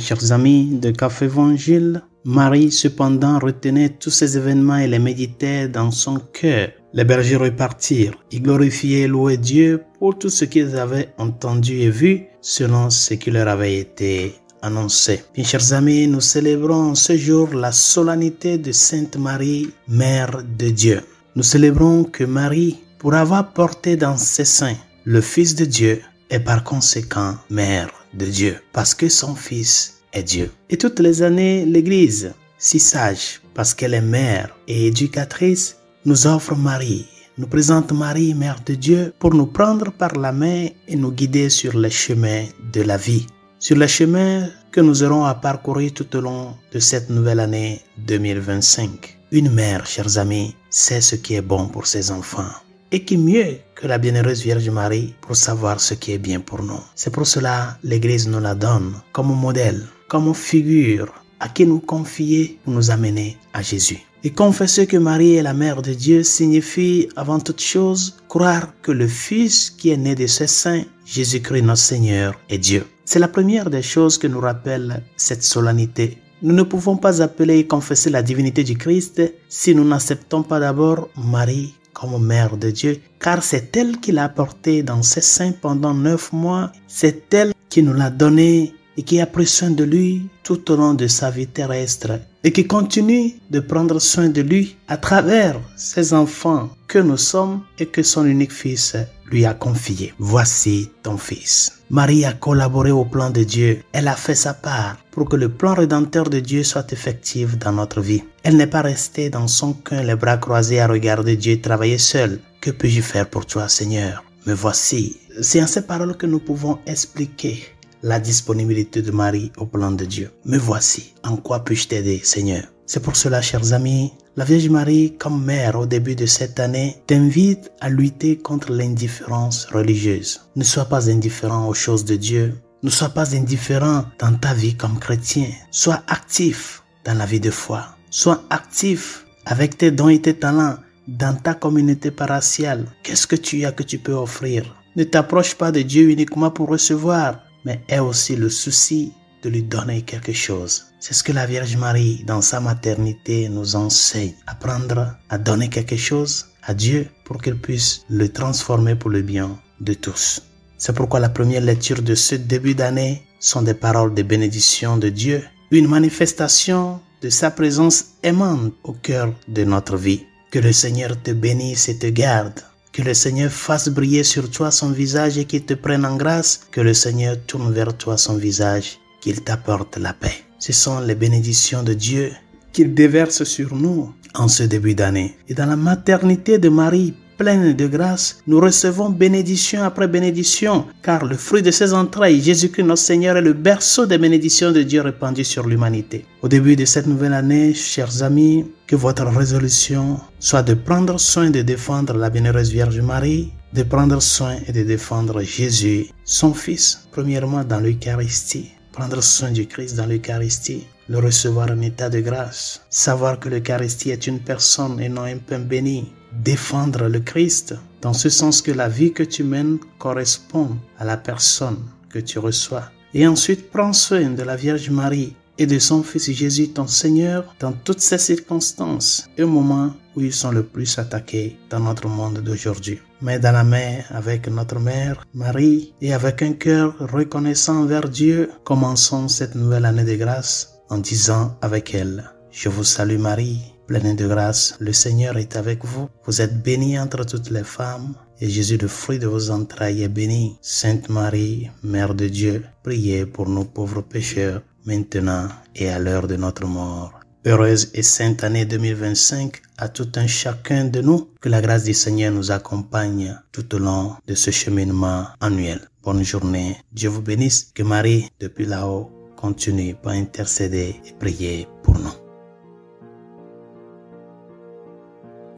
chers amis de Café Évangile, Marie cependant retenait tous ces événements et les méditait dans son cœur. Les bergers repartirent, ils glorifiaient et louaient Dieu pour tout ce qu'ils avaient entendu et vu selon ce qui leur avait été annoncé. Bien chers amis, nous célébrons ce jour la solennité de Sainte Marie, Mère de Dieu. Nous célébrons que Marie, pour avoir porté dans ses seins le Fils de Dieu, est par conséquent Mère de Dieu, parce que son Fils est Dieu. Et toutes les années, l'Église, si sage, parce qu'elle est mère et éducatrice, nous offre Marie, nous présente Marie, Mère de Dieu, pour nous prendre par la main et nous guider sur les chemins de la vie, sur les chemins que nous aurons à parcourir tout au long de cette nouvelle année 2025. Une mère, chers amis, sait ce qui est bon pour ses enfants. Et qui mieux que la bienheureuse Vierge Marie pour savoir ce qui est bien pour nous. C'est pour cela l'Église nous la donne comme modèle, comme figure à qui nous confier pour nous amener à Jésus. Et confesser que Marie est la Mère de Dieu signifie avant toute chose croire que le Fils qui est né de ses seins, Jésus-Christ notre Seigneur, est Dieu. C'est la première des choses que nous rappelle cette solennité. Nous ne pouvons pas appeler et confesser la divinité du Christ si nous n'acceptons pas d'abord Marie comme Mère de Dieu, car c'est elle qui l'a porté dans ses seins pendant 9 mois, c'est elle qui nous l'a donné et qui a pris soin de lui tout au long de sa vie terrestre et qui continue de prendre soin de lui à travers ses enfants que nous sommes et que son unique fils lui a confié. Voici ton fils. Marie a collaboré au plan de Dieu. Elle a fait sa part pour que le plan rédempteur de Dieu soit effectif dans notre vie. Elle n'est pas restée dans son coin les bras croisés à regarder Dieu travailler seul. Que puis-je faire pour toi, Seigneur? Me voici. C'est en ces paroles que nous pouvons expliquer la disponibilité de Marie au plan de Dieu. Me voici. En quoi puis-je t'aider, Seigneur? C'est pour cela, chers amis, la Vierge Marie, comme mère au début de cette année, t'invite à lutter contre l'indifférence religieuse. Ne sois pas indifférent aux choses de Dieu. Ne sois pas indifférent dans ta vie comme chrétien. Sois actif dans la vie de foi. Sois actif avec tes dons et tes talents dans ta communauté paroissiale. Qu'est-ce que tu as que tu peux offrir? Ne t'approche pas de Dieu uniquement pour recevoir, mais aie aussi le souci de lui donner quelque chose. C'est ce que la Vierge Marie, dans sa maternité, nous enseigne. Apprendre à donner quelque chose à Dieu pour qu'il puisse le transformer pour le bien de tous. C'est pourquoi la première lecture de ce début d'année sont des paroles de bénédiction de Dieu, une manifestation de sa présence aimante au cœur de notre vie. Que le Seigneur te bénisse et te garde. Que le Seigneur fasse briller sur toi son visage et qu'il te prenne en grâce. Que le Seigneur tourne vers toi son visage, qu'il t'apporte la paix. Ce sont les bénédictions de Dieu qu'il déverse sur nous en ce début d'année. Et dans la maternité de Marie, pleine de grâce, nous recevons bénédiction après bénédiction, car le fruit de ses entrailles, Jésus-Christ notre Seigneur, est le berceau des bénédictions de Dieu répandues sur l'humanité. Au début de cette nouvelle année, chers amis, que votre résolution soit de prendre soin de défendre la bienheureuse Vierge Marie, de prendre soin et de défendre Jésus, son Fils, premièrement dans l'Eucharistie. Prendre soin du Christ dans l'Eucharistie, le recevoir en état de grâce, savoir que l'Eucharistie est une personne et non un pain béni, défendre le Christ dans ce sens que la vie que tu mènes correspond à la personne que tu reçois. Et ensuite, prends soin de la Vierge Marie et de son Fils Jésus, ton Seigneur, dans toutes ces circonstances et au moment où ils sont le plus attaqués dans notre monde d'aujourd'hui. Main dans la main avec notre Mère, Marie, et avec un cœur reconnaissant envers Dieu, commençons cette nouvelle année de grâce en disant avec elle: Je vous salue Marie, pleine de grâce, le Seigneur est avec vous. Vous êtes bénie entre toutes les femmes, et Jésus, le fruit de vos entrailles, est béni. Sainte Marie, Mère de Dieu, priez pour nous pauvres pécheurs, maintenant et à l'heure de notre mort. Heureuse et sainte année 2025 à tout un chacun de nous. Que la grâce du Seigneur nous accompagne tout au long de ce cheminement annuel. Bonne journée. Dieu vous bénisse. Que Marie, depuis là-haut, continue par intercéder et prier